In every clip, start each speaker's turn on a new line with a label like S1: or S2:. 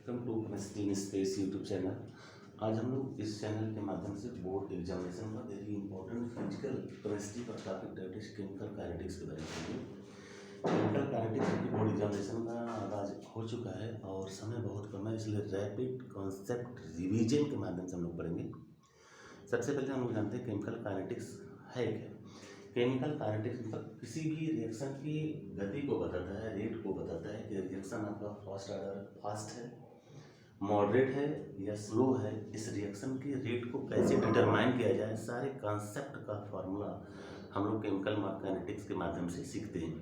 S1: Welcome to chemistry in space YouTube channel. आज हम लोग इस चैनल के माध्यम से बोर्ड एग्जामिनेशन का वेरी इंपॉर्टेंट फिजिकल केमिस्ट्री का topic that is chemical kinetics के बारे में पढ़ेंगे। केमिकल काइनेटिक्स की बोर्ड एग्जामिनेशन का आगाज हो चुका है और समय बहुत कम है, इसलिए रैपिड कॉन्सेप्ट रिवीजन के माध्यम से हम लोग पढ़ेंगे। सबसे पहले हम लोग जानते हैं केमिकल काइनेटिक्स है क्या। केमिकल काइनेटिक्स मतलब किसी भी रिएक्शन की गति को बताता है, रेट को बताता है कि रिएक्शन आपका फर्स्ट ऑर्डर फास्ट है, मॉडरेट है या स्लो है। इस रिएक्शन के रेट को कैसे डिटरमाइन किया जाए, सारे कॉन्सेप्ट का फॉर्मूला हम लोग केमिकल काइनेटिक्स के माध्यम से सीखते हैं।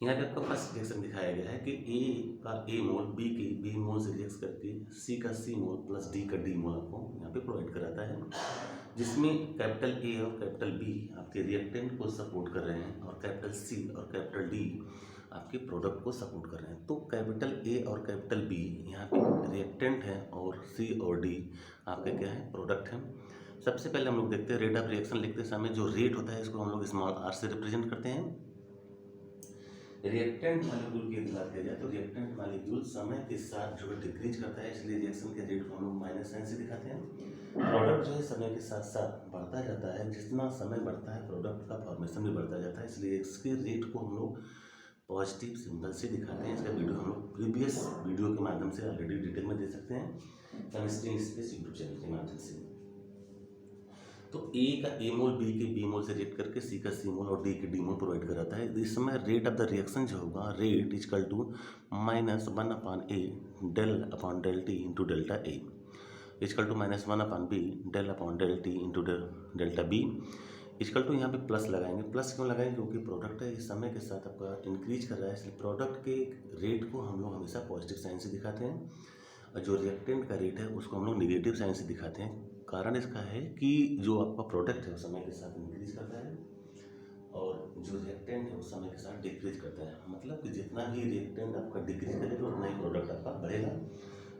S1: यहाँ पे आपका फर्स्ट रिएक्शन दिखाया गया है कि ए का ए मोल बी की बी मोल से रिएक्ट करके सी का सी मोल प्लस डी का डी मोल आपको यहाँ पे प्रोवाइड कराता है, जिसमें कैपिटल ए और कैपिटल बी आपके रिएक्टेंट को सपोर्ट कर रहे हैं और कैपिटल सी और कैपिटल डी आपके प्रोडक्ट को सपोर्ट कर रहे हैं। तो कैपिटल ए और कैपिटल बी यहाँ पे रिएक्टेंट हैं और सी और डी आपके क्या है, प्रोडक्ट हैं। सबसे पहले हम लोग देखते हैं रेट ऑफ रिएक्शन लिखते समय जो रेट होता है इसको हम लोग स्मॉल आर से रिप्रेजेंट करते हैं। रिएक्टेंट मॉलिक्यूल की बात किया जाए तो रिएक्टेंट मॉलिक्यूल समय के साथ जो है डिक्रीज करता है, इसलिए रिएक्शन के रेट को हम लोग माइनस साइन से दिखाते हैं। प्रोडक्ट जो है समय के साथ साथ बढ़ता जाता है, जितना समय बढ़ता है प्रोडक्ट का फॉर्मेशन भी बढ़ता जाता है, इसलिए इसके रेट को हम लोग पॉजिटिव सिंबल से दिखाते हैं। इसका वीडियो हम लोग प्रीवियस वीडियो के माध्यम से ऑलरेडी डिटेल में दे सकते हैं केमिस्ट्री स्पेस यूट्यूब चैनल के माध्यम से। तो ए का ए मोल बी के बी मोल से रिएक्ट करके सी का सी मोल और डी के डी मोल प्रोवाइड कराता है। इस समय रेट ऑफ द रिएक्शन जो होगा, rate is equal to -1/a del upon del T into delta A is equal to -1/b del upon del T into delta B is equal to. यहाँ पे प्लस लगाएंगे। प्लस क्यों लगाएंगे? क्योंकि प्रोडक्ट है, इस समय के साथ आपका इंक्रीज कर रहा है, इसलिए प्रोडक्ट के रेट को हम लोग हमेशा पॉजिटिव साइन से दिखाते हैं और जो रिएक्टेंट का रेट है उसको हम लोग निगेटिव साइन से दिखाते हैं। कारण इसका है कि जो आपका प्रोडक्ट है उस समय के साथ इंक्रीज करता है और जो रिएक्टेंट है उस समय के साथ डिक्रीज करता है। मतलब कि जितना भी रिएक्टेंट आपका डिक्रीज करेगा उतना ही प्रोडक्ट आपका बढ़ेगा।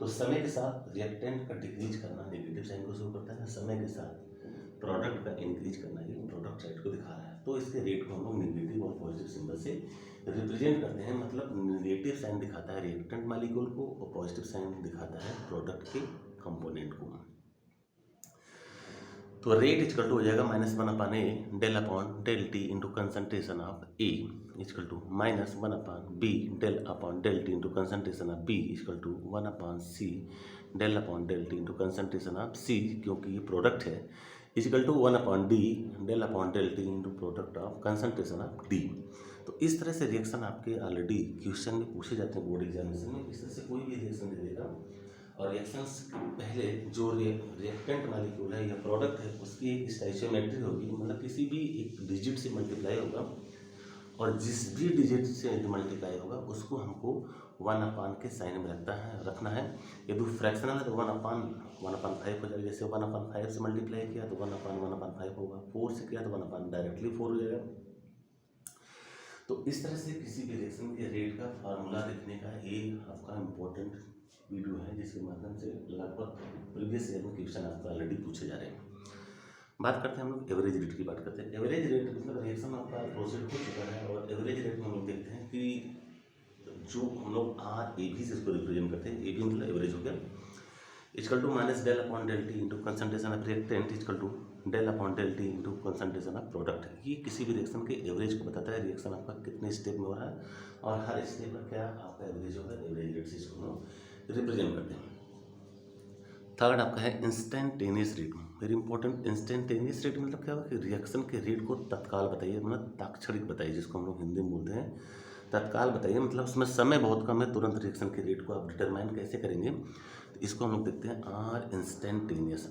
S1: तो समय के साथ रिएक्टेंट का डिक्रीज करना नेगेटिव साइन को शो करता है, समय के साथ प्रोडक्ट का इंक्रीज करना ये प्रोडक्ट साइड को दिखा रहा है। तो इसके रेट को हम लोग नेगेटिव और पॉजिटिव सिंबल से रिप्रेजेंट करते हैं। मतलब नेगेटिव साइन दिखाता है रिएक्टेंट मॉलिक्यूल को और पॉजिटिव साइन दिखाता है प्रोडक्ट के कंपोनेंट को। तो रेट इजकल टू हो जाएगा -1/a del upon del T into concentration of A is equal to -1/b del upon del T into concentration of b is equal to 1/c del upon del T into concentration of c, क्योंकि ये product है, is equal to 1/d del upon del T into product of concentration of d। तो इस तरह से reaction आपके already question में पूछे जाते हैं बोर्ड एग्जामिनेशन में। इस तरह से कोई भी रिएक्शन दे देगा और रिएक्शंस पहले जो रिएक्टेंट मॉलिक्यूल है या प्रोडक्ट है उसकी एक स्टोइचियोमेट्री होगी, मतलब किसी भी एक डिजिट से मल्टीप्लाई होगा और जिस भी डिजिट से मल्टीप्लाई होगा उसको हमको 1/, के साइन में रखना है। यदि फ्रैक्शनल है तो 1/5 हो जाएगा। जैसे 1/5 से मल्टीप्लाई किया तो 1/1/5 होगा, 4 से किया तो 1/, डायरेक्टली 4 हो जाएगा। तो इस तरह से किसी भी रिएक्शन के रेट का फार्मूला लिखने का एक आपका इम्पोर्टेंट वीडियो है, जिसके माध्यम से लगभग प्रीवियस ईयर में क्वेश्चन आपको ऑलरेडी पूछे जा रहे हैं। बात करते हैं हम लोग एवरेज रेट की बात करते हैं। एवरेज रेट मतलब रिएक्शन आपका प्रोसीड हो चुका है और एवरेज रेट में हम लोग देखते हैं कि जो हम लोग आर ए बी से इसको रिप्रेजेंट करते हैं। ए बी मतलब एवरेज हो गया, is equal to minus del upon del T into concentration of reactant is equal to del upon del T into concentration of product. ये किसी भी रिएक्शन के एवरेज को बताता है, रिएक्शन आपका कितने स्टेप में हो रहा है और हर स्टेप का क्या आपका एवरेज होगा। एवरेज रेट से इसको हम लोग रिप्रेजेंट करते हैं। थर्ड आपका है instantaneous rate. Very important. Instantaneous rate मतलब क्या होगा कि रिएक्शन के रेट को तत्काल बताइए, मतलब तात्क्षणिक बताइए, जिसको हम लोग हिंदी में बोलते हैं तत्काल बताइए। मतलब उसमें समय बहुत कम है, तुरंत रिएक्शन के रेट को आप डिटरमाइन कैसे करेंगे, तो इसको हम लोग देखते हैं आर इंस्टेंटेनियस।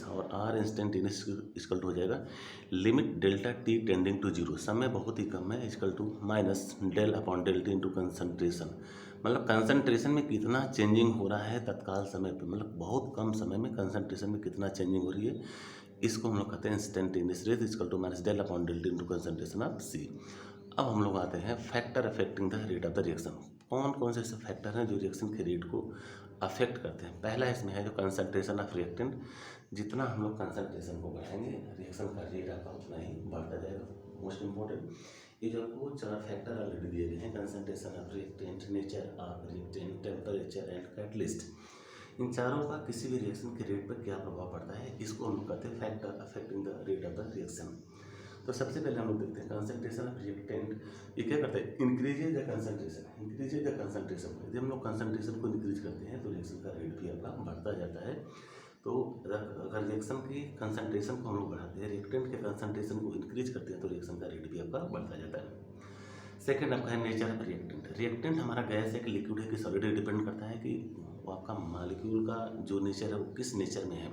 S1: और आर इंस्टेंटेनियस इक्वल टू हो जाएगा limit delta T tending to 0, समय बहुत ही कम है, equal to minus del upon del T into concentration. मतलब कंसंट्रेशन में कितना चेंजिंग हो रहा है तत्काल समय पे, मतलब बहुत कम समय में कंसंट्रेशन में कितना चेंजिंग हो रही है, इसको हम लोग कहते हैं instantaneous rate equal to minus del upon del T into concentration of C. अब हम लोग आते हैं factor affecting the rate of the reaction. कौन कौन से ऐसे फैक्टर हैं जो रिएक्शन के रेट को अफेक्ट करते हैं। पहला इसमें है जो कंसंट्रेशन ऑफ रिएक्टेंट। जितना हम लोग कंसंट्रेशन को बढ़ाएंगे रिएक्शन का रेट आपका उतना ही बढ़ता जाएगा। मोस्ट इम्पोर्टेंट ये जो आपको 4 फैक्टर ऑलरेडी दिए गए हैं, concentration of reactant, nature of reactant, temperature and catalyst. इन चारों का किसी भी रिएक्शन के रेट पर क्या प्रभाव पड़ता है, इसको हम लोग कहते हैं factor affecting the rate of the reaction. तो सबसे पहले हम लोग देखते हैं कंसंट्रेशन ऑफ रिएक्टेंट। ये क्या करता है, increases the concentration, increases the concentration. यदि हम लोग कंसंट्रेशन को इंक्रीज करते हैं तो रिएक्शन का रेट भी आपका बढ़ता जाता है। तो अगर रिएक्शन की कंसंट्रेशन को हम लोग बढ़ाते हैं, रिएक्टेंट के कंसंट्रेशन को इंक्रीज करते हैं, तो रिएक्शन का रेट भी आपका बढ़ता जाता है। सेकेंड आपका है नेचर ऑफ रिएक्टेंट। रिएक्टेंट हमारा गैस है कि लिक्विड है कि सॉलिड है, डिपेंड करता है कि वो आपका मॉलिक्यूल का जो नेचर है वो किस नेचर में है,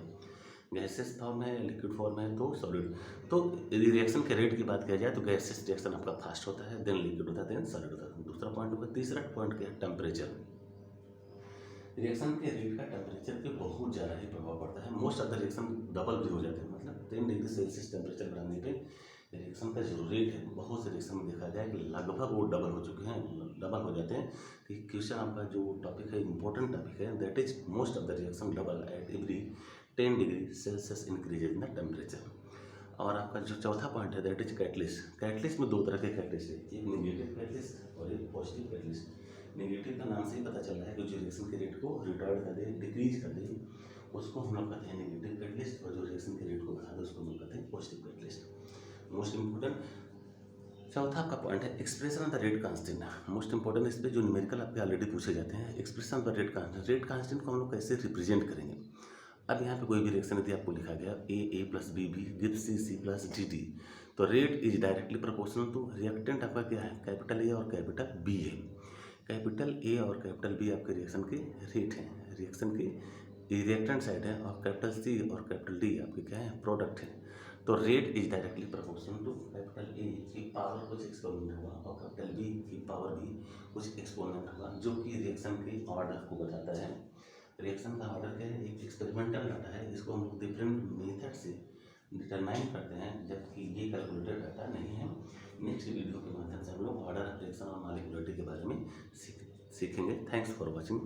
S1: गैसेस फॉर्म है, लिक्विड फॉर्म है, तो सॉलिड। तो रिएक्शन के रेट की बात किया जाए तो गैसेस रिएक्शन आपका फास्ट होता है, देन लिक्विड होता है, देन सॉलिड होता है। दूसरा पॉइंट होगा, तीसरा पॉइंट क्या है, टेम्परेचर। रिएक्शन के रेट का टेम्परेचर पे बहुत ज़्यादा ही प्रभाव पड़ता है। Most of the reaction double भी हो जाते हैं, मतलब 10 डिग्री सेल्सियस टेम्परेचर बढ़ाने पे रिएक्शन का जो रेट है, बहुत से रिएक्शन में देखा जाए कि लगभग वो डबल हो चुके हैं, डबल हो जाते हैं। कि क्वेश्चन आपका जो टॉपिक है, इंपॉर्टेंट टॉपिक है, that is most of the reaction double at every 10 degree Celsius increase in the temperature. और आपका जो चौथा पॉइंट है दैट इज कैटलिस्ट। कैटलिस्ट में दो तरह के कैटलिस्ट है, एक नेगेटिव कैटलिस्ट और एक पॉजिटिव कैटलिस्ट। नेगेटिव का नाम से ही पता चल रहा है कि जो रिएक्शन के रेट को रिटार्ड कर दे, डिक्रीज कर दे, उसको हम लोग कहते हैं नेगेटिव कैटलिस्ट, और जो रिएक्शन के रेट को बढ़ा दे उसको हम लोग कहते हैं पॉजिटिव कैटलिस्ट। मोस्ट इंपॉर्टेंट चौथा आपका पॉइंट है expression of the rate constant. Most important इस पर जो न्यूमेरिकल आपके ऑलरेडी पूछे जाते हैं, expression of the rate constant. Rate constant को हम लोग कैसे रिप्रेजेंट करेंगे। अब यहाँ पे कोई भी रिएक्शन यदि आपको लिखा गया A plus B gives C plus D, तो rate is directly proportional to reactant आपका क्या है, कैपिटल ए और कैपिटल बी है। कैपिटल ए और कैपिटल बी आपके रिएक्शन के रेट हैं, रिएक्शन के रिएक्टेंट साइड है, और कैपिटल सी और कैपिटल डी आपके क्या है, प्रोडक्ट है। तो rate is directly proportional to capital A की पावर कुछ एक्सपोनेंट होगा और कैपिटल बी की पावर भी कुछ एक्सपोनेंट होगा, जो कि रिएक्शन के ऑर्डर को बताता है। रिएक्शन का ऑर्डर क्या है, एक एक्सपेरिमेंटल डाटा है, इसको हम लोग डिफरेंट मेथड से डिटरमाइन करते हैं, जबकि ये कैलकुलेटेड डाटा नहीं है। नेक्स्ट वीडियो के माध्यम से हम लोग ऑर्डर ऑफ रिएक्शन और मॉलिक्यूलरिटी के बारे में सीखेंगे। Thanks for watching.